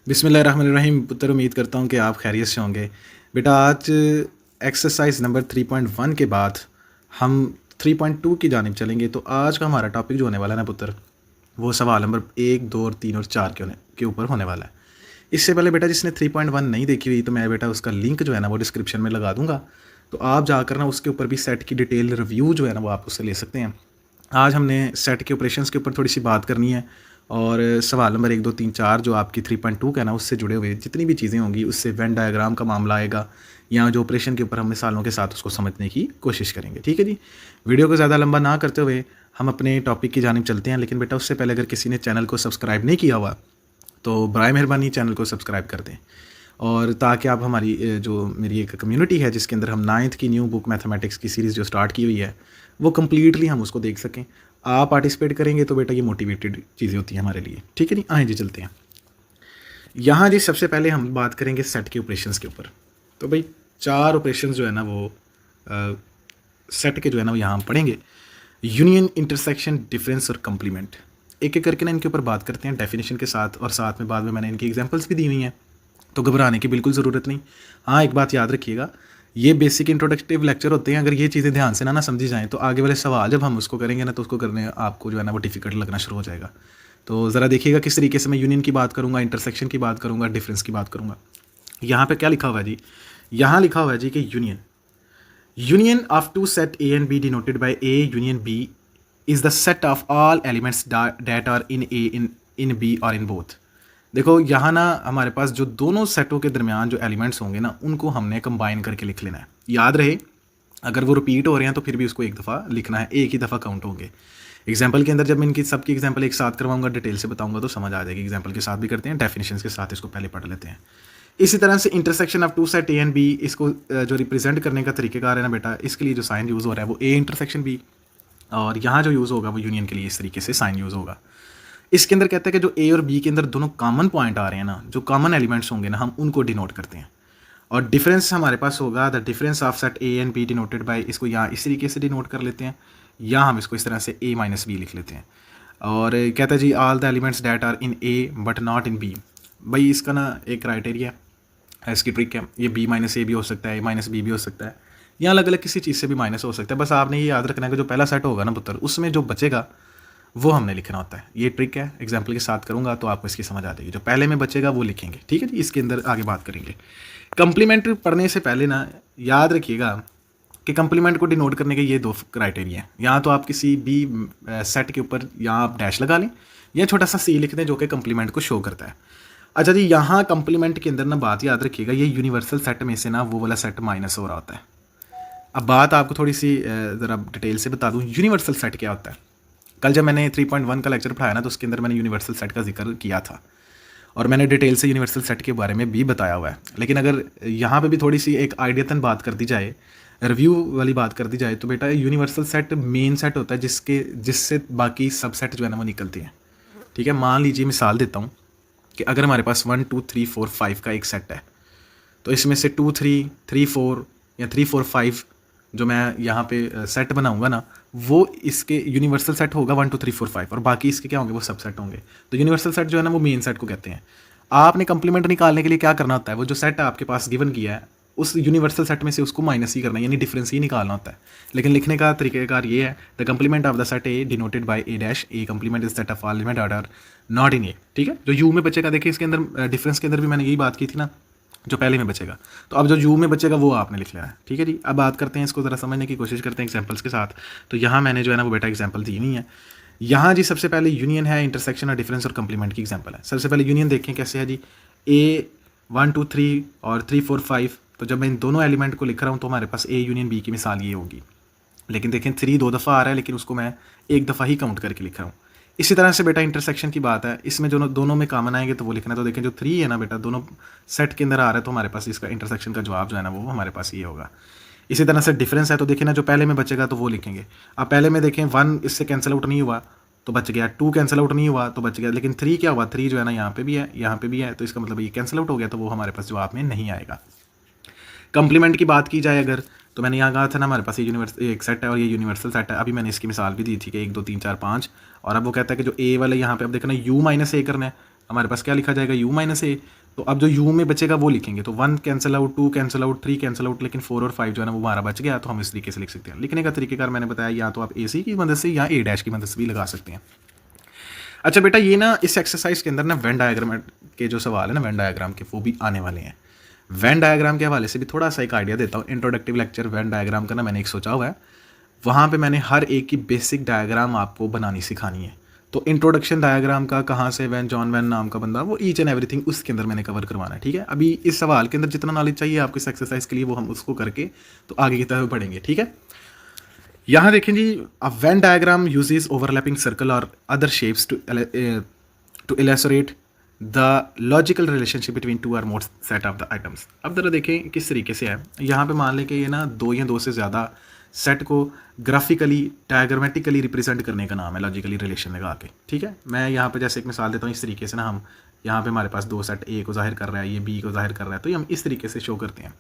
बिस्मिल्लाहिर्रहमानिर्रहीम। पुत्र, उम्मीद करता हूँ कि आप खैरियत से होंगे। बेटा, आज एक्सरसाइज नंबर 3.1 के बाद हम 3.2 की जानिब चलेंगे। तो आज का हमारा टॉपिक जो होने वाला है ना पुत्र, वो सवाल नंबर 1, 2 और 3 और 4 के ऊपर होने वाला है। इससे पहले बेटा, जिसने 3.1 नहीं देखी हुई तो मैं बेटा उसका लिंक जो है ना वो डिस्क्रिप्शन में लगा दूंगा। तो आप जाकर ना उसके ऊपर भी सेट की डिटेल रिव्यू जो है ना वो आप उससे ले सकते हैं। आज हमने सेट के ऑपरेशंस के ऊपर थोड़ी सी बात करनी है, और सवाल नंबर 1, 2, 3, 4 जो आपकी 3.2 का है ना उससे जुड़े हुए जितनी भी चीज़ें होंगी उससे वेन डायग्राम का मामला आएगा, या जो ऑपरेशन के ऊपर हम मिसालों के साथ उसको समझने की कोशिश करेंगे। ठीक है जी। वीडियो को ज़्यादा लंबा ना करते हुए हम अपने टॉपिक की जानिब चलते हैं। लेकिन बेटा, उससे पहले अगर किसी ने चैनल को सब्सक्राइब नहीं किया हुआ तो बराए मेहरबानी चैनल को सब्सक्राइब कर दें, और ताकि आप हमारी जो मेरी एक कम्युनिटी है जिसके अंदर हम 9th की न्यू बुक मैथमेटिक्स की सीरीज़ जो स्टार्ट की हुई है वो कम्प्लीटली हम उसको देख सकें। आप पार्टिसिपेट करेंगे तो बेटा ये मोटिवेटेड चीज़ें होती हैं हमारे लिए। ठीक है नहीं, आए जी चलते हैं। यहाँ जी सबसे पहले हम बात करेंगे सेट के ऑपरेशंस के ऊपर। तो भाई 4 ऑपरेशंस जो है ना वो सेट के जो है ना वो यहाँ हम पढ़ेंगे। यूनियन, इंटरसेक्शन, डिफरेंस और कम्प्लीमेंट। एक एक करके ना इनके ऊपर बात करते हैं डेफिनेशन के साथ, और साथ में बाद में मैंने इनकी एग्जांपल्स भी दी हुई हैं, तो घबराने की बिल्कुल ज़रूरत नहीं। हाँ, एक बात याद रखिएगा, ये बेसिक इंट्रोडक्टिव लेक्चर होते हैं। अगर ये चीज़ें ध्यान से ना समझी जाएँ तो आगे वाले सवाल जब हम उसको करेंगे ना तो उसको करने आपको जो है ना वो डिफ़िकल्ट लगना शुरू हो जाएगा। तो ज़रा देखिएगा किस तरीके से मैं यूनियन की बात करूँगा, इंटरसेक्शन की बात करूँगा, डिफरेंस की बात करूँगा। यहाँ पे क्या लिखा हुआ है जी? यहाँ लिखा हुआ है जी कि union of two set A and B denoted by A union B is the set of all elements that are in A in B और इन बोथ। देखो यहाँ ना हमारे पास जो दोनों सेटों के दरमियान जो एलिमेंट्स होंगे ना उनको हमने कंबाइन करके लिख लेना है। याद रहे, अगर वो रिपीट हो रहे हैं तो फिर भी उसको एक दफ़ा लिखना है, एक ही दफ़ा काउंट होंगे। एग्जाम्पल के अंदर जब मैं इनकी सबकी एग्जाम्पल एक साथ करवाऊंगा, डिटेल से बताऊंगा तो समझ आ जाएगी। एग्जाम्पल के साथ भी करते हैं, डेफिनेशन के साथ इसको पहले पढ़ लेते हैं। इसी तरह से intersection of two set A and B, इसको जो रिप्रेजेंट करने का तरीकेकार है ना बेटा, इसके लिए जो साइन यूज़ हो रहा है वो ए इंटरसेक्शन बी, और यहाँ जो यूज़ होगा वो यूनियन के लिए इस तरीके से साइन यूज़ होगा। इसके अंदर कहते हैं कि जो ए और बी के अंदर दोनों कॉमन पॉइंट आ रहे हैं ना, जो कॉमन एलिमेंट्स होंगे ना, हम उनको डिनोट करते हैं। और डिफरेंस हमारे पास होगा the difference of set A and B denoted bye, इसको यहाँ इस तरीके से डिनोट कर लेते हैं, या हम इसको इस तरह से ए माइनस बी लिख लेते हैं। और कहता है जी all the elements that are in A but not in B. भाई इसका ना एक क्राइटेरिया है, इसकी ट्रिक है। ये बी माइनस ए भी हो सकता है, ए माइनस बी भी हो सकता है, या अलग अलग किसी चीज़ से भी माइनस हो सकता है। बस आपने ये याद रखना है कि जो पहला सेट होगा ना पुत्र, उसमें जो बचेगा वो हमने लिखना होता है। ये ट्रिक है, एग्जाम्पल के साथ करूँगा तो आपको इसकी समझ आ जाएगी। जो पहले में बचेगा वो लिखेंगे। ठीक है जी। इसके अंदर आगे बात करेंगे। कंप्लीमेंट पढ़ने से पहले ना याद रखिएगा कि कंप्लीमेंट को डिनोट करने के ये 2 क्राइटेरिया हैं। या तो आप किसी भी सेट के ऊपर यहाँ आप डैश लगा लें, या छोटा सा सी लिख दें जो कि कंप्लीमेंट को शो करता है। अच्छा जी, यहाँ कंप्लीमेंट के अंदर ना बात याद रखिएगा, ये यूनिवर्सल सेट में से ना वो वाला सेट माइनस हो रहा होता है। अब बात आपको थोड़ी सी ज़रा डिटेल से बता दूँ, यूनिवर्सल सेट क्या होता है। कल जब मैंने 3.1 का लेक्चर पढ़ाया ना तो उसके अंदर मैंने यूनिवर्सल सेट का जिक्र किया था, और मैंने डिटेल से यूनिवर्सल सेट के बारे में भी बताया हुआ है। लेकिन अगर यहाँ पे भी थोड़ी सी एक आइडियातन बात कर दी जाए, रिव्यू वाली बात कर दी जाए, तो बेटा यूनिवर्सल सेट मेन सेट होता है जिससे बाकी सब सेट जो है ना वो निकलते हैं। ठीक है। मान लीजिए, मिसाल देता हूँ कि अगर हमारे पास 1, 2, 3, 4, 5 का एक सेट है, तो इसमें से 2, 3, 3, 4 या 3, 4, 5 जो मैं यहाँ पे सेट बनाऊंगा ना, वो इसके यूनिवर्सल सेट होगा 1, 2, 3, 4, 5, और बाकी इसके क्या होंगे, वो सब सेट होंगे। तो यूनिवर्सल सेट जो है ना वो मेन सेट को कहते हैं। आपने कंप्लीमेंट निकालने के लिए क्या करना होता है, वो जो सेट आपके पास गिवन किया है उस यूनिवर्सल सेट में से उसको माइनस ही करना है, यानी डिफरेंस ही निकालना होता है। लेकिन लिखने का तरीकेकार ये है, the complement of the set A denoted by A dash, A complement is set of all element that are not in A. ठीक है। जो यू में बचेगा, देखिए इसके अंदर डिफरेंस के अंदर भी मैंने यही बात की थी ना, जो पहले में बचेगा। तो अब जो यू में बचेगा वो आपने लिख लेना है। ठीक है जी। अब बात करते हैं, इसको ज़रा समझने की कोशिश करते हैं एग्जांपल्स के साथ। तो यहाँ मैंने जो है ना वो बेटा एग्जांपल दी हुई है। यहाँ जी सबसे पहले यूनियन है, इंटरसेक्शन और डिफरेंस और कंप्लीमेंट की एग्जांपल है। सबसे पहले यूनियन देखें कैसे है जी। ए 1, 2, 3 और 3, 4, 5, तो जब मैं इन दोनों एलिमेंट को लिख रहा हूँ तो हमारे पास ए यूनियन बी की मिसाल ये होगी। लेकिन देखें 3 2 दफ़ा आ रहा है, लेकिन उसको मैं एक दफ़ा ही काउंट करके लिख रहा हूँ। इसी तरह से बेटा इंटरसेक्शन की बात है, इसमें जो दोनों में कॉमन आएंगे तो वो लिखना है। तो देखें जो 3 है ना बेटा, दोनों सेट के अंदर आ रहा है, तो हमारे पास इसका इंटरसेक्शन का जवाब जो है ना वो हमारे पास ये होगा। इसी तरह से डिफरेंस है, तो देखिए ना जो पहले में बचेगा तो वो लिखेंगे। अब पहले में देखें 1 इससे कैंसिल आउट नहीं हुआ तो बच गया, 2 कैंसिल आउट नहीं हुआ तो बच गया, लेकिन 3 क्या हुआ, 3 जो है ना यहाँ पे भी है, यहाँ पे भी है, तो इसका मतलब ये कैंसिल आउट हो गया, तो वो हमारे पास जवाब में नहीं आएगा। कंप्लीमेंट की बात की जाए अगर, तो मैंने यहाँ कहा था ना हमारे पास ये एक सेट है और ये यूनिवर्सल सेट है। अभी मैंने इसकी मिसाल भी दी थी कि 1, 2, 3, 4, 5, और अब वो कहता है कि जो ए वाले यहाँ पे, अब देखना यू माइनस ए करना है, हमारे पास क्या लिखा जाएगा, u माइनस ए। तो अब जो u में बचेगा वो लिखेंगे, तो 1 cancel out, 2 cancel out, 3 cancel out, लेकिन 4 और 5 जो है ना वो हमारा बच गया। तो हम इस तरीके से लिख सकते हैं। लिखने का तरीकेकार मैंने बताया, या तो आप AC की मदद से या A डैश की मदद से भी लगा सकते हैं। अच्छा बेटा, ये ना इस एक्सरसाइज के अंदर ना वेन डायग्राम के जो सवाल है ना वेन डायग्राम के, वो भी आने वाले हैं। वेन डायग्राम के हवाले से भी थोड़ा सा एक आइडिया देता हूँ। इंट्रोडक्टिव लेक्चर वेन डायग्राम का ना मैंने एक सोचा हुआ है, वहाँ पे मैंने हर एक की बेसिक डायग्राम आपको बनानी सिखानी है। तो इंट्रोडक्शन डायग्राम का कहाँ से, वैन जॉन वैन नाम का बंदा, वो ईच एंड एवरीथिंग उसके अंदर मैंने कवर करवाना है। ठीक है, अभी इस सवाल के अंदर जितना नॉलेज चाहिए आपको इस एक्सरसाइज के लिए, वो हम उसको करके तो आगे की तरफ बढ़ेंगे। ठीक है, यहाँ देखें जी, a Venn diagram uses overlapping circle और other shapes to illustrate the logical relationship between two और more set of the items. अब जरा देखें किस तरीके से है। यहाँ पे मान लें कि ये ना दो या दो से ज़्यादा सेट को ग्राफिकली डायग्रामेटिकली रिप्रेजेंट करने का नाम है लॉजिकली रिलेशन लगा के। ठीक है, मैं यहाँ पे जैसे एक मिसाल देता हूँ। इस तरीके से ना हम यहाँ पे हमारे पास दो सेट ए को जाहिर कर रहा है, ये बी को जाहिर कर रहा है, तो ये हम इस तरीके से शो करते हैं।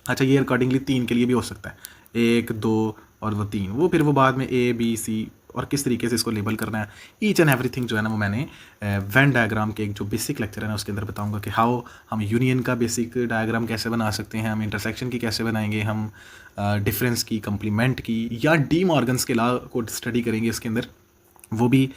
अच्छा, ये अकॉर्डिंगली 3 के लिए भी हो सकता है, 1 2 और वो 3, वो फिर वो बाद में A B C और किस तरीके से इसको लेबल करना है, ईच एंड एवरीथिंग जो है ना वो मैंने वेन डायग्राम के एक जो बेसिक लेक्चर है ना उसके अंदर बताऊंगा कि हाउ हम यूनियन का बेसिक डायग्राम कैसे बना सकते हैं, हम इंटरसेक्शन की कैसे बनाएंगे, हम डिफरेंस की, कंप्लीमेंट की, या डी मॉर्गन्स के लॉ को स्टडी करेंगे इसके अंदर। वो भी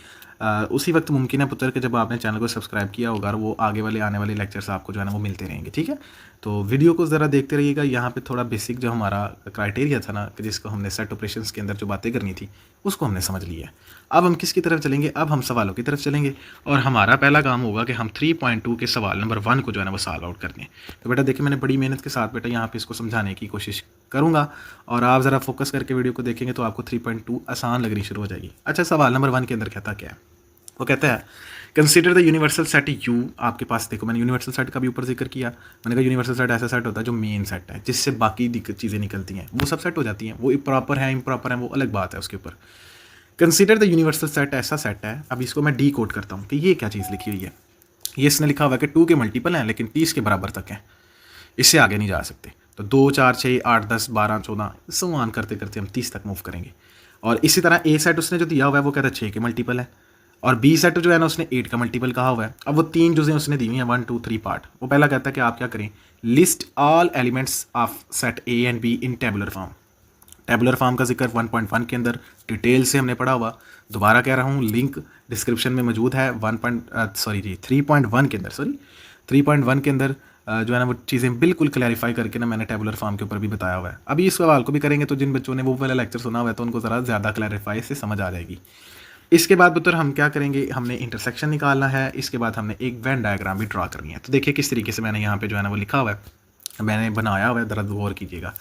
उसी वक्त मुमकिन है पुत्र कि जब आपने चैनल को सब्सक्राइब किया होगा, और वो आगे वाले आने वाले लेक्चर्स आपको जो है ना वो मिलते रहेंगे। ठीक है, तो वीडियो को ज़रा देखते रहिएगा। यहाँ पे थोड़ा बेसिक जो हमारा क्राइटेरिया था ना, कि जिसको हमने सेट ऑपरेशंस के अंदर जो बातें करनी थी उसको हमने समझ लिया है। अब हम किसकी तरफ चलेंगे, अब हम सवालों की तरफ चलेंगे, और हमारा पहला काम होगा कि हम 3.2 के सवाल नंबर 1 को जो है ना वो सॉल्व आउट करने। तो बेटा देखिए, मैंने बड़ी मेहनत के साथ बेटा यहाँ पे इसको समझाने की कोशिश करूँगा, और आप ज़रा फोकस करके वीडियो को देखेंगे तो आपको 3.2 आसान लगनी शुरू हो जाएगी। अच्छा, सवाल नंबर 1 के अंदर कहता क्या है, वो कहता है consider the universal set you. आपके पास देखो, मैंने यूनिवर्सल सेट का भी ऊपर जिक्र किया। मैंने कहा यूनिवर्सल सेट ऐसा सेट होता है जो मेन सेट है, जिससे बाकी चीज़ें निकलती हैं, वो सब सेट हो जाती हैं। वो प्रॉपर है इम्प्रॉपर है वो अलग बात है उसके ऊपर। कंसीडर द यूनिवर्सल सेट ऐसा सेट है, अब इसको मैं डी कोड करता हूँ कि ये क्या चीज़ लिखी हुई है। ये इसने लिखा हुआ है कि 2 के मल्टीपल हैं लेकिन 30 के बराबर तक हैं, इससे आगे नहीं जा सकते। तो 2 4 6 8 10 12 14 समान करते करते हम 30 तक मूव करेंगे। और इसी तरह ए सेट उसने जो दिया हुआ है वो कहता है 6 के मल्टीपल है, और बी सेट जो है ना उसने 8 का मल्टीपल कहा हुआ है। अब वो 3 चीज़ें उसने दी हुई हैं, 1 2 3 पार्ट। वो पहला कहता है कि आप क्या करें, list all elements of set A and be in tabular form. Tabular form का जिक्र 1.1 के अंदर डिटेल से हमने पढ़ा हुआ। दोबारा कह रहा हूँ, लिंक डिस्क्रिप्शन में मौजूद है 3.1 के अंदर, 3.1 के अंदर जो है ना वो चीज़ें बिल्कुल क्लैरिफाई करके ना मैंने टेबुलर फॉर्म के ऊपर भी बताया हुआ है। अभी इस सवाल को भी करेंगे तो जिन बच्चों ने वो वाला लेक्चर सुना हुआ है तो उनको ज़रा ज़्यादा क्लैरिफाई से समझ आ जाएगी। इसके बाद पुत्र हम क्या करेंगे, हमने इंटरसेक्शन निकालना है। इसके बाद हमने एक वेन डायग्राम भी ड्रा करनी है। तो देखिए किस तरीके से मैंने यहाँ पे जो है ना वो लिखा हुआ है, मैंने बनाया हुआ है, ज़रा गौर कीजिएगा।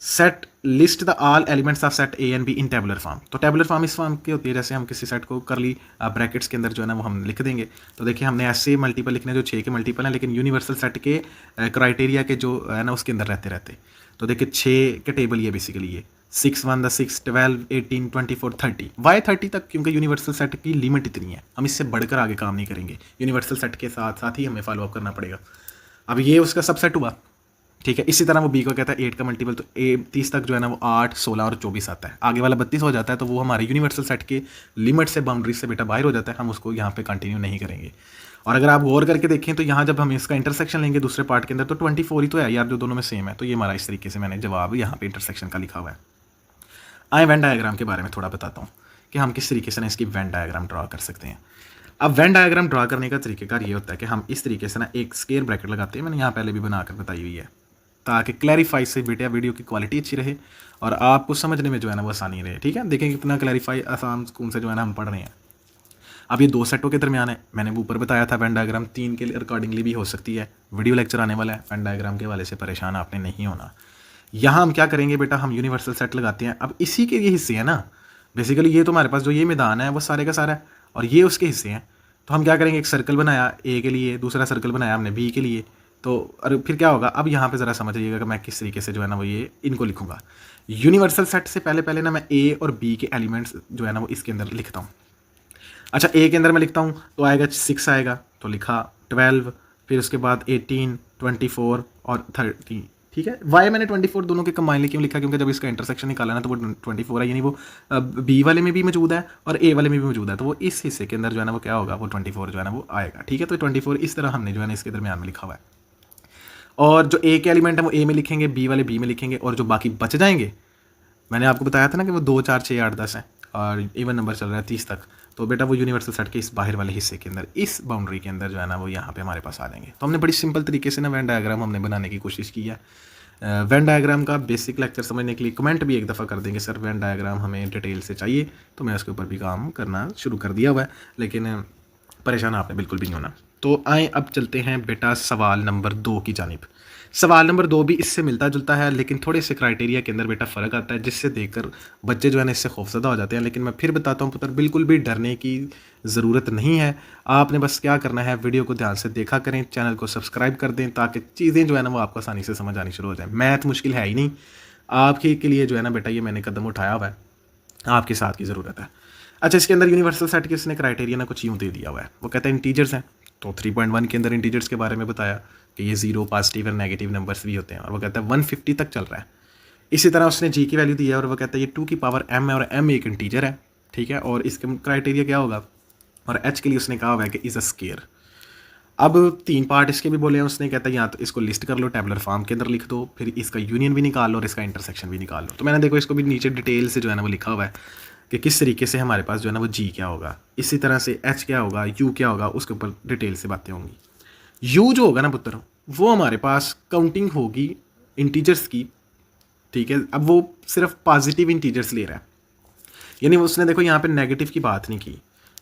Set list the all elements of set A and be in tabular form. तो टेबुलर फॉर्म इस फॉर्म की होती है जैसे हम किसी सेट को करली ब्रैकेट्स के अंदर जो है ना वो हम लिख देंगे। तो देखिए हमने ऐसे मल्टीपल लिखने जो 6 के मल्टीपल हैं, लेकिन यूनिवर्सल सेट के क्राइटेरिया के जो है ना उसके अंदर रहते। तो देखिए 6 के टेबल ये बेसिकली ये 6 1 6 12 18 24 30। वाई 30 तक, क्योंकि यूनिवर्सल सेट की लिमिट इतनी है, हम इससे बढ़कर आगे काम नहीं करेंगे। यूनिवर्सल सेट के साथ साथ ही हमें फॉलोअप करना पड़ेगा। अब ये उसका सबसेट हुआ, ठीक है। इसी तरह वो बी को कहता है 8 का मल्टीपल, तो 30 तक जो है ना वो 8 16 और 24 आता है। आगे वाला 32 हो जाता है, तो वो हमारे यूनिवर्सल सेट के लिमिट से, बाउंड्री से बेटा बाहर हो जाता है। हम उसको यहाँ पे कंटिन्यू नहीं करेंगे। और अगर आप गौर करके देखें तो यहाँ जब हम इसका इंटरसेक्शन लेंगे दूसरे पार्ट के अंदर, तो 24 ही तो है यार, जो दोनों में सेम है। तो ये हमारा इस तरीके से मैंने जवाब यहाँ पे इंटरसेक्शन का लिखा हुआ है। आए वेन डायग्राम के बारे में थोड़ा बताता हूँ कि हम किस तरीके से ना इसकी वेन डायग्राम ड्रा कर सकते हैं। अब वेन डायग्राम ड्रा करने का तरीकेकार ये होता है कि हम इस तरीके से ना एक स्क्वायर ब्रैकेट लगाते हैं। मैंने यहाँ पहले भी बनाकर बताई हुई है, ताकि क्लैरिफाई से बेटा वीडियो की क्वालिटी अच्छी रहे और आपको समझने में जो है ना वो आसानी रहे। ठीक है, देखें कितना क्लैरिफाई आसान सुकून से जो है ना हम पढ़ रहे हैं। अब ये 2 सेटों के दरमियान है, मैंने ऊपर बताया था वेन डायग्राम 3 के अकॉर्डिंगली भी हो सकती है। वीडियो लेक्चर आने वाला है, वेन डायग्राम के वाले से परेशान आपने नहीं होना। यहाँ हम क्या करेंगे बेटा, हम यूनिवर्सल सेट लगाते हैं। अब इसी के ये हिस्से हैं ना, बेसिकली ये तो हमारे पास जो ये मैदान है वो सारे का सारा है, और ये उसके हिस्से हैं। तो हम क्या करेंगे, एक सर्कल बनाया ए के लिए, दूसरा सर्कल बनाया हमने बी के लिए। तो और फिर क्या होगा, अब यहाँ पे ज़रा समझिएगा कि मैं किस तरीके से जो है ना वो ये इनको लिखूंगा। यूनिवर्सल सेट से पहले ना मैं ए और बी के एलिमेंट्स जो है ना वो इसके अंदर लिखता हूँ। अच्छा, ए के अंदर मैं लिखता हूँ तो आएगा 6 आएगा, तो लिखा 12, फिर उसके बाद 18 24 और 30। ठीक है। वाई मैंने 24 दोनों के कंबाइन क्यों लिखा, क्योंकि जब इसका इंटरसेक्शन निकाला ना तो वो 24 है, यानी वो बी वाले में भी मौजूद है और ए वाले में भी मौजूद है, तो वो इस हिस्से के अंदर जो है ना वो क्या होगा, वो 24 जो है ना वो आएगा। ठीक है, तो 24 इस तरह हमने जो है ना इसके दरमियान में लिखा हुआ है, और जो ए के एलिमेंट है वो ए में लिखेंगे, बी वाले बी में लिखेंगे, और जो बाकी बच जाएंगे, मैंने आपको बताया था ना कि वो 2 4 6 8 10 है और इवन नंबर चल रहा है 30 तक, तो बेटा वो यूनिवर्सल सेट के इस बाहर वाले हिस्से के अंदर, इस बाउंड्री के अंदर जो है ना वो यहाँ पे हमारे पास आ जाएंगे। तो हमने बड़ी सिंपल तरीके से ना वेन डायग्राम हमने बनाने की कोशिश की है। वेन डायग्राम का बेसिक लेक्चर समझने के लिए कमेंट भी एक दफ़ा कर देंगे सर वेन डायग्राम हमें डिटेल से चाहिए, तो मैं उसके ऊपर भी काम करना शुरू कर दिया हुआ है, लेकिन परेशान आपने बिल्कुल भी नहीं होना। तो आए अब चलते हैं बेटा सवाल नंबर 2 की जानिब। सवाल नंबर 2 भी इससे मिलता जुलता है, लेकिन थोड़े से क्राइटेरिया के अंदर बेटा फ़र्क आता है, जिससे देखकर बच्चे जो है ना इससे खौफजदा हो जाते हैं। लेकिन मैं फिर बताता हूँ पुत्र, बिल्कुल भी डरने की ज़रूरत नहीं है। आपने बस क्या करना है, वीडियो को ध्यान से देखा करें, चैनल को सब्सक्राइब कर दें, ताकि चीज़ें जो है ना वो आपको आसानी से समझ आनी शुरू हो जाए। मैथ मुश्किल है ही नहीं, आपके के लिए जो है ना बेटा ये मैंने कदम उठाया हुआ है, आपके साथ की ज़रूरत है। अच्छा, इसके अंदर यूनिवर्सल सेट के इसने क्राइटेरिया ना कुछ यूँ दे दिया हुआ है, वो कहता है इंटीजर्स हैं, तो 3.1 के अंदर इंटीजर्स के बारे में बताया कि ये 0 पॉजिटिव और नेगेटिव नंबर्स भी होते हैं, और वो कहता है 150 तक चल रहा है। इसी तरह उसने जी की वैल्यू दी है और वो कहता है ये 2 की पावर m है और m एक इंटीजर है, ठीक है, और इसका क्राइटेरिया क्या होगा, और h के लिए उसने कहा हुआ है कि इज़ अ स्केयर। अब 3 पार्ट इसके भी बोले हैं उसने, कहता है या तो इसको लिस्ट कर लो, टेबलर फॉर्म के अंदर लिख दो, फिर इसका यूनियन भी निकाल लो और इसका इंटरसेक्शन भी निकाल लो। तो मैंने देखो इसको भी नीचे डिटेल से जो है ना वो लिखा हुआ है कि किस तरीके से हमारे पास जो है ना वो जी क्या होगा, इसी तरह से एच क्या होगा, यू क्या होगा, उसके ऊपर डिटेल से बातें होंगी। यू जो होगा ना पुत्र, वो हमारे पास काउंटिंग होगी इंटीजर्स की, ठीक है। अब वो सिर्फ पॉजिटिव इंटीजर्स ले रहा है, यानी उसने देखो यहाँ पे नेगेटिव की बात नहीं की,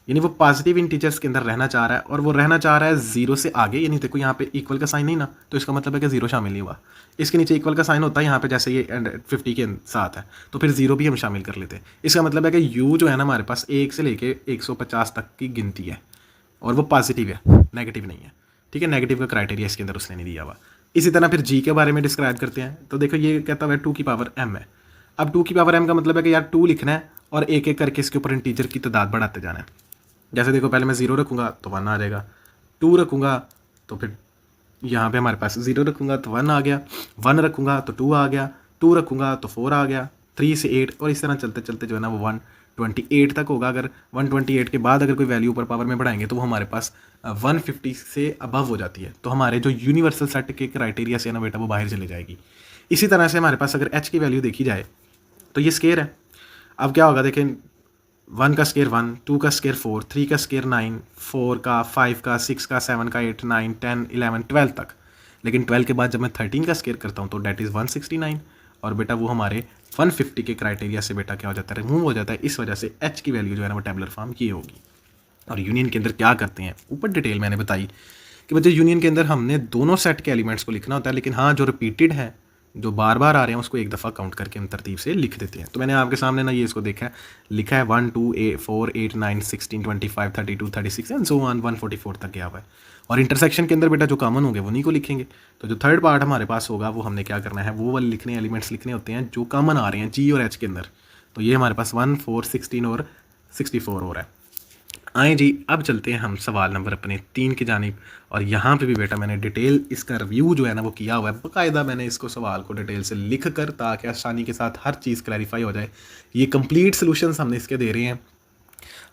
यानी वो पॉजिटिव इंटीजर्स के अंदर रहना चाह रहा है, और वो रहना चाह रहा है 0 से आगे, यानी देखो यहाँ पे इक्वल का साइन नहीं ना, तो इसका मतलब है कि 0 शामिल नहीं हुआ। इसके नीचे इक्वल का साइन होता है यहाँ पे, जैसे ये 50 के साथ है, तो फिर 0 भी हम शामिल कर लेते हैं। इसका मतलब है कि यू जो है ना हमारे पास 1 से लेके 150 तक की गिनती है, और वो पॉजिटिव है, नेगेटिव नहीं है, ठीक है। नेगेटिव का क्राइटेरिया इसके अंदर उसने नहीं दिया हुआ। इसी तरह फिर जी के बारे में डिस्क्राइब करते हैं, तो देखो ये कहता है 2 की पावर m है। अब 2 की पावर m का मतलब है कि यार 2 लिखना है और एक एक करके इसके ऊपर इंटीजर की तादाद बढ़ाते जाना है। जैसे देखो पहले मैं 0 रखूँगा तो 1 आ जाएगा, 2 रखूँगा तो फिर यहाँ पे हमारे पास 0 रखूँगा तो 1 आ गया, 1 रखूँगा तो 2 आ गया, 2 रखूँगा तो 4 आ गया, 3 से 8, और इस तरह चलते चलते जो है ना वो 128 तक होगा। अगर 128 के बाद अगर कोई वैल्यू ऊपर पावर में बढ़ाएंगे तो वो हमारे पास 150 से अबव हो जाती है, तो हमारे जो यूनिवर्सल सेट के क्राइटेरिया से ना बेटा वो बाहर चले जाएगी। इसी तरह से हमारे पास अगर एच की वैल्यू देखी जाए तो ये स्केयर है। अब क्या होगा देखें, 1 का स्केयर 1, 2 का स्केयर 4, 3 का स्केयर 9, 4 का, 5 का, 6 का, 7 का, 8, 9, 10, 11, 12 तक। लेकिन 12 के बाद जब मैं 13 का स्केयर करता हूँ तो डेट इज़ 169, और बेटा वो हमारे 150 के क्राइटेरिया से बेटा क्या हो जाता है, रिमूव हो जाता है। इस वजह से एच की वैल्यू जो है ना वो टेबलर फॉर्म की होगी। और यूनियन के अंदर क्या करते हैं, ऊपर डिटेल मैंने बताई कि बच्चे यूनियन के अंदर हमने दोनों सेट के एलिमेंट्स को लिखना होता है, लेकिन हाँ जो रिपीटेड है, जो बार बार आ रहे हैं, उसको एक दफ़ा काउंट करके हम तरतीब से लिख देते हैं। तो मैंने आपके सामने ना ये इसको देखा है, लिखा है 1 2 4 8 9 16 25 32 36 एंड सो ऑन 144 तक गया हुआ है। और इंटरसेक्शन के अंदर बेटा जो कॉमन होंगे वो नहीं को लिखेंगे। तो जो थर्ड पार्ट हमारे पास होगा वो हमने क्या करना है, वो वाले लिखने एलिमेंट्स लिखने होते हैं जो कॉमन आ रहे हैं जी और एच के अंदर। तो ये हमारे पास 1 4 16 और 64 हो रहा है। आए जी, अब चलते हैं हम सवाल नंबर अपने 3 की जानिब, और यहाँ पे भी बेटा मैंने डिटेल इसका रिव्यू जो है ना वो किया हुआ है, बाकायदा मैंने इसको सवाल को डिटेल से लिख कर, ताकि आसानी के साथ हर चीज़ क्लैरिफाई हो जाए। ये कंप्लीट सॉल्यूशंस हमने इसके दे रहे हैं।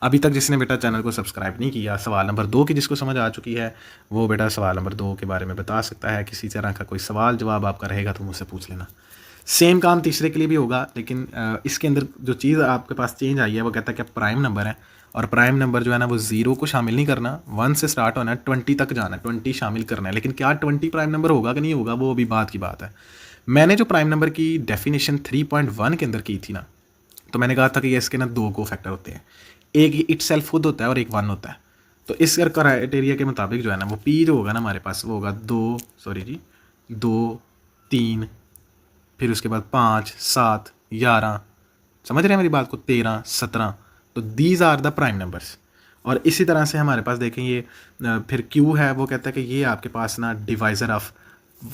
अभी तक जिसने बेटा चैनल को सब्सक्राइब नहीं किया, सवाल नंबर 2 की जिसको समझ आ चुकी है वो बेटा सवाल नंबर 2 के बारे में बता सकता है। किसी तरह का कोई सवाल जवाब आपका रहेगा तो मुझसे पूछ लेना। सेम काम तीसरे के लिए भी होगा, लेकिन इसके अंदर जो चीज़ आपके पास चेंज आई है वो कहता है कि प्राइम नंबर है, और प्राइम नंबर जो है ना वो 0 को शामिल नहीं करना, 1 से स्टार्ट होना है, 20 तक जाना है, 20 शामिल करना है। लेकिन क्या 20 प्राइम नंबर होगा कि नहीं होगा वो अभी बात की बात है। मैंने जो प्राइम नंबर की डेफिनेशन 3.1 के अंदर की थी ना, तो मैंने कहा था कि इसके ना 2 को फैक्टर होते हैं, एक इट सेल्फ खुद होता है और एक 1 होता है। तो इस क्राइटेरिया के मुताबिक जो है ना वो पी जो होगा ना हमारे पास वो होगा 2 3, फिर उसके बाद 5 7 11, समझ रहे हैं मेरी बात को, 13 17। तो these are the prime numbers. और इसी तरह से हमारे पास देखें ये फिर क्यू है, वो कहता है कि ये आपके पास ना डिवाइज़र ऑफ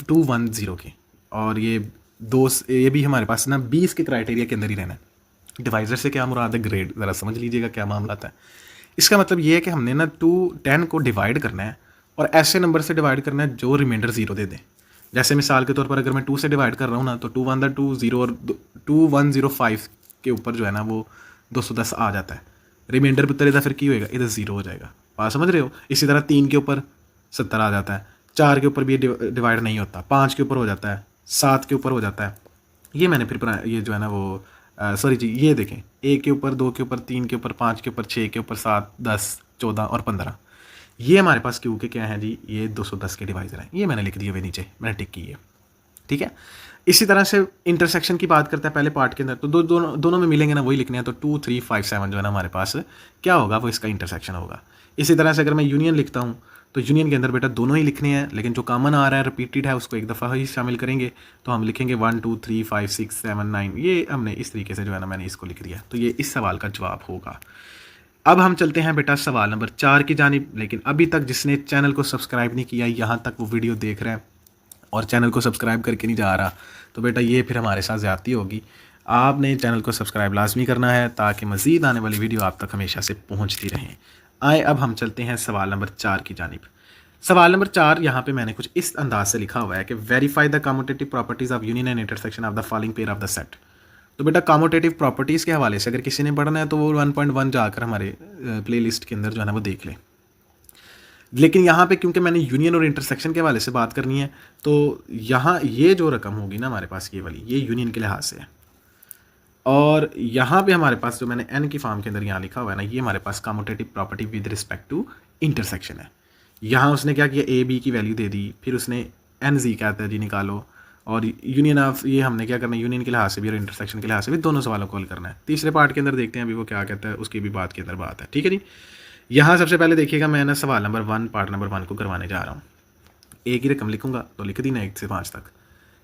210 के, और ये भी हमारे पास ना 20 के क्राइटेरिया के अंदर ही रहना है। डिवाइज़र से क्या मुराद है, ग्रेड, ज़रा समझ लीजिएगा क्या मामला आता है। इसका मतलब ये है कि हमने ना 10 को डिवाइड करना है और ऐसे नंबर से डिवाइड करना है जो रिमाइंडर 0 दे दें। जैसे मिसाल के तौर पर अगर मैं 2 से डिवाइड कर रहा हूँ ना, तो 2 वन द 2 0 और 2105 के ऊपर जो है ना वो 210 आ जाता है। रिमाइंडर पुत्र इधर फिर की होएगा, इधर 0 हो जाएगा। बात समझ रहे हो? इसी तरह 3 के ऊपर 70 आ जाता है, 4 के ऊपर भी डिवाइड नहीं होता, 5 के ऊपर हो जाता है, 7 के ऊपर हो जाता है। ये मैंने फिर ये जो है ना वो सॉरी जी, ये देखें, 1 के ऊपर, 2 के ऊपर, 3 के ऊपर, 5 के ऊपर, 6 के ऊपर, 7, 10, 14 और 15। ये हमारे पास क्यू के क्या है जी, ये 210 के डिवाइजर हैं। ये मैंने लिख दिए हुए नीचे, मैंने टिक की है, ठीक है। इसी तरह से इंटरसेक्शन की बात करते हैं पहले पार्ट के अंदर, तो दोनों में मिलेंगे ना, वही लिखने हैं। तो 2, 3, 5, 7 जो है ना हमारे पास क्या होगा, वो इसका इंटरसेक्शन होगा। इसी तरह से अगर मैं यूनियन लिखता हूँ, तो यूनियन के अंदर बेटा दोनों ही लिखने हैं, लेकिन जो कॉमन आ रहा है, रिपीटेड है, उसको एक दफ़ा ही शामिल करेंगे। तो हम लिखेंगे 1, 2, 3, 5, 6, 7, 9। ये हमने इस तरीके से जो है ना मैंने इसको लिख दिया। तो ये इस सवाल का जवाब होगा। अब हम चलते हैं बेटा सवाल नंबर 4 की जानिब। लेकिन अभी तक जिसने चैनल को सब्सक्राइब नहीं किया, यहाँ तक वो वीडियो देख रहे हैं और चैनल को सब्सक्राइब करके नहीं जा रहा, तो बेटा ये फिर हमारे साथ ज़्यादती होगी। आपने चैनल को सब्सक्राइब लाजमी करना है ताकि मज़ीद आने वाली वीडियो आप तक हमेशा से पहुँचती रहें। आए अब हम चलते हैं सवाल नंबर 4 की जानिब। सवाल नंबर 4 यहाँ पे मैंने कुछ इस अंदाज से लिखा हुआ है कि verify the commutative properties of union and intersection of the following pair of the set. तो बेटा कम्यूटेटिव प्रॉपर्टीज़ के हवाले से अगर किसी ने पढ़ना है तो वो 1.1 जाकर हमारे प्लेलिस्ट के अंदर जो है ना वो देख लें। लेकिन यहाँ पे क्योंकि मैंने यूनियन और इंटरसेक्शन के हवाले से बात करनी है, तो यहाँ ये जो रकम होगी ना हमारे पास, ये वाली, ये यूनियन के लिहाज से है। और यहाँ पे हमारे पास जो मैंने एन की फॉर्म के अंदर यहाँ लिखा हुआ है ना, ये हमारे पास commutative property with respect to intersection है। यहाँ उसने क्या किया, ए बी की वैल्यू दे दी, फिर उसने एन जी कहता है जी निकालो, और यूनियन ऑफ, ये हमने क्या करना है, यूनियन के लिहाज से भी और इंटरसेक्शन के लिहाज से भी दोनों सवालों को हल करना है। तीसरे पार्ट के अंदर देखते हैं अभी वो क्या कहता है, उसकी भी बात के अंदर बात है, ठीक है जी। यहाँ सबसे पहले देखिएगा, मैं ना सवाल नंबर 1 पार्ट नंबर 1 को करवाने जा रहा हूँ। ए की रकम लिखूंगा तो लिख दी ना 1 से 5 तक।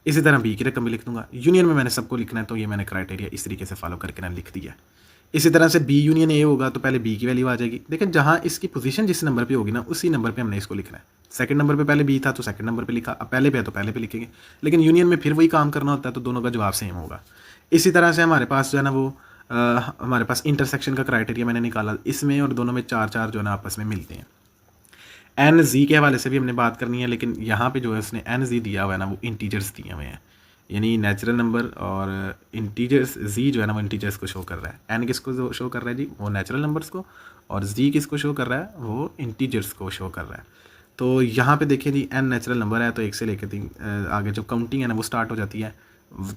इसी तरह बी की रकम भी लिख दूंगा। यूनियन में मैंने सबको लिखना है, तो ये मैंने क्राइटेरिया इस तरीके से फॉलो करके ना लिख दिया। इसी तरह से बी यूनियन ए होगा तो पहले बी की वैल्यू आ जाएगी। लेकिन जहाँ इसकी पोजीशन जिस नंबर पे होगी ना, उसी नंबर पे हमने इसको लिखना है। सेकंड नंबर पे पहले बी था तो सेकंड नंबर पे लिखा, अब पहले पे है तो पहले पे लिखेंगे। लेकिन यूनियन में फिर वही काम करना होता है, तो दोनों का जवाब सेम होगा। इसी तरह से हमारे पास जो है ना वो हमारे पास इंटरसेक्शन का क्राइटेरिया मैंने निकाला, इसमें और दोनों में 4 जो है ना आपस में मिलते हैं। एन जी के हवाले से भी हमने बात करनी है, लेकिन यहाँ पे जो है उसने एन जी दिया हुआ है ना, वो इंटीजर्स दिए हुए हैं, यानी नेचुरल नंबर और इंटीजर्स। जी जो है ना वो इंटीजर्स को शो कर रहा है। एन किसको शो कर रहा है जी, वो नेचुरल नंबर्स को, और जी किसको शो कर रहा है, वो इंटीजर्स को शो कर रहा है। तो यहाँ पे देखिए जी, एन नेचुरल नंबर है, तो 1 से लेकर 3 आगे जो काउंटिंग है ना वो स्टार्ट हो जाती है।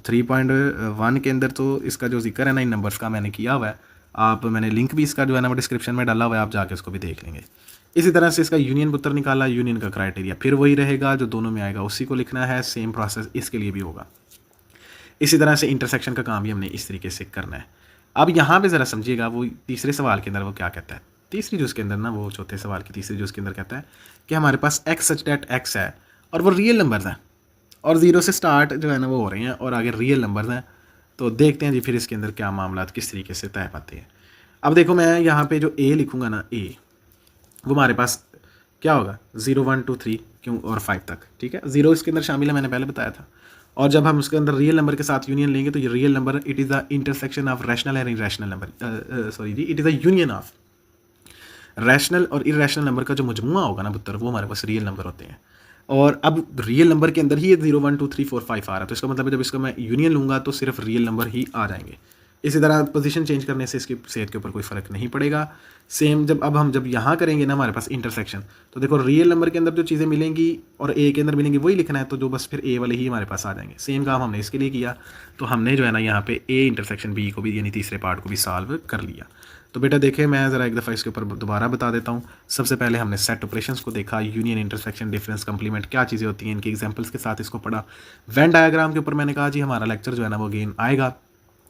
3.1 के अंदर तो इसका जो जिक्र है ना इन नंबर्स का मैंने किया हुआ है, आप, मैंने लिंक भी इसका जो है ना वो डिस्क्रिप्शन में डाला हुआ है, आप जाके उसको भी देख लेंगे। इसी तरह से इसका यूनियन पुत्र निकाला, यूनियन का क्राइटेरिया फिर वही रहेगा जो दोनों में आएगा, उसी को लिखना है। सेम प्रोसेस इसके लिए भी होगा। इसी तरह से इंटरसेक्शन का काम भी हमने इस तरीके से करना है। अब यहाँ पे ज़रा समझिएगा, वो तीसरे सवाल के अंदर वो क्या कहता है। तीसरी जो उसके अंदर ना, वो चौथे सवाल की तीसरी जो उसके अंदर कहता है कि हमारे पास एक्स सच डेट एक्स है और वो रियल नंबर्स हैं, और 0 से स्टार्ट जो है ना वो हो रहे हैं, और आगे रियल नंबर्स हैं। तो देखते हैं जी फिर इसके अंदर क्या मामला किस तरीके से तय पाते हैं। अब देखो, मैं यहाँ पे जो ए लिखूँगा ना, ए वो हमारे पास क्या होगा, 0, 1, 2, 3 क्यों और 5 तक, ठीक है। 0 इसके अंदर शामिल है, मैंने पहले बताया था। और जब हम उसके अंदर रियल नंबर के साथ यूनियन लेंगे तो ये real number, it is the intersection of rational and irrational number, sorry जी, it is the union of rational और इरेशनल नंबर का जो मजमुआ होगा ना पुत्र, वो हमारे पास रियल नंबर होते हैं। और अब रियल नंबर के अंदर ही ये 0, 1, 2, 3, 4, 5 आ रहा है, तो इसका मतलब है जब इसका मैं यूनियन लूँगा तो सिर्फ रियल नंबर ही आ जाएंगे। इसी तरह पोजीशन चेंज करने से इसकी सेहत के ऊपर कोई फ़र्क नहीं पड़ेगा। सेम जब यहाँ करेंगे ना हमारे पास इंटरसेक्शन, तो देखो रियल नंबर के अंदर जो चीज़ें मिलेंगी और ए के अंदर मिलेंगी वही लिखना है, तो जो बस फिर ए वाले ही हमारे पास आ जाएंगे। सेम काम हमने इसके लिए किया, तो हमने जो है ना यहाँ पे ए इंटरसेक्शन बी को भी, यानी तीसरे पार्ट को भी सॉल्व कर लिया। तो बेटा देखिए, मैं ज़रा एक दफ़ा इसके ऊपर दोबारा बता देता हूँ। सबसे पहले हमने सेट ऑपरेशंस को देखा, यूनियन, इंटरसेक्शन, डिफरेंस, कंप्लीमेंट क्या चीज़ें होती हैं, इनके एग्जांपल्स के साथ इसको पढ़ा। वेन डायग्राम के ऊपर मैंने कहा जी हमारा लेक्चर जो है ना वो अगेन आएगा,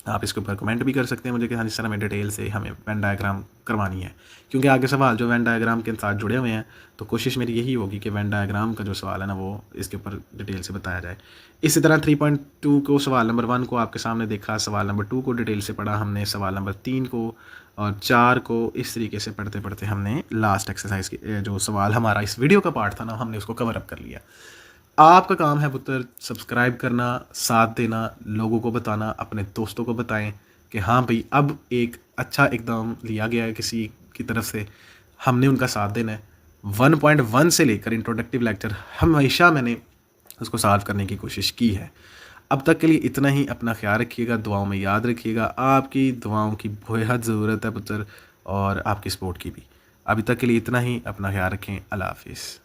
आप इसके ऊपर कमेंट भी कर सकते हैं मुझे कि हाँ इस तरह में डिटेल से हमें वेन डायग्राम करवानी है, क्योंकि आगे सवाल जो वेन डायग्राम के साथ जुड़े हुए हैं, तो कोशिश मेरी यही होगी कि वेन डायग्राम का जो सवाल है ना वो इसके ऊपर डिटेल से बताया जाए। इसी तरह 3.2 को सवाल नंबर 1 को आपके सामने देखा, सवाल नंबर 2 को डिटेल से पढ़ा हमने, सवाल नंबर 3 को और 4 को इस तरीके से पढ़ते पढ़ते हमने लास्ट एक्सरसाइज की जो सवाल हमारा इस वीडियो का पार्ट था ना, हमने उसको कवर अप कर लिया। आपका काम है पुत्र सब्सक्राइब करना, साथ देना, लोगों को बताना, अपने दोस्तों को बताएं कि हाँ भाई अब एक अच्छा इकदाम लिया गया है किसी की तरफ से, हमने उनका साथ देना है। 1.1 से लेकर इंट्रोडक्टिव लेक्चर हमेशा मैंने उसको सॉल्व करने की कोशिश की है। अब तक के लिए इतना ही। अपना ख्याल रखिएगा, दुआओं में याद रखिएगा। आपकी दुआओं की बेहद ज़रूरत है पुत्र, और आपकी सपोर्ट की भी। अभी तक के लिए इतना ही। अपना ख्याल रखें। अल्लाह हाफिज़।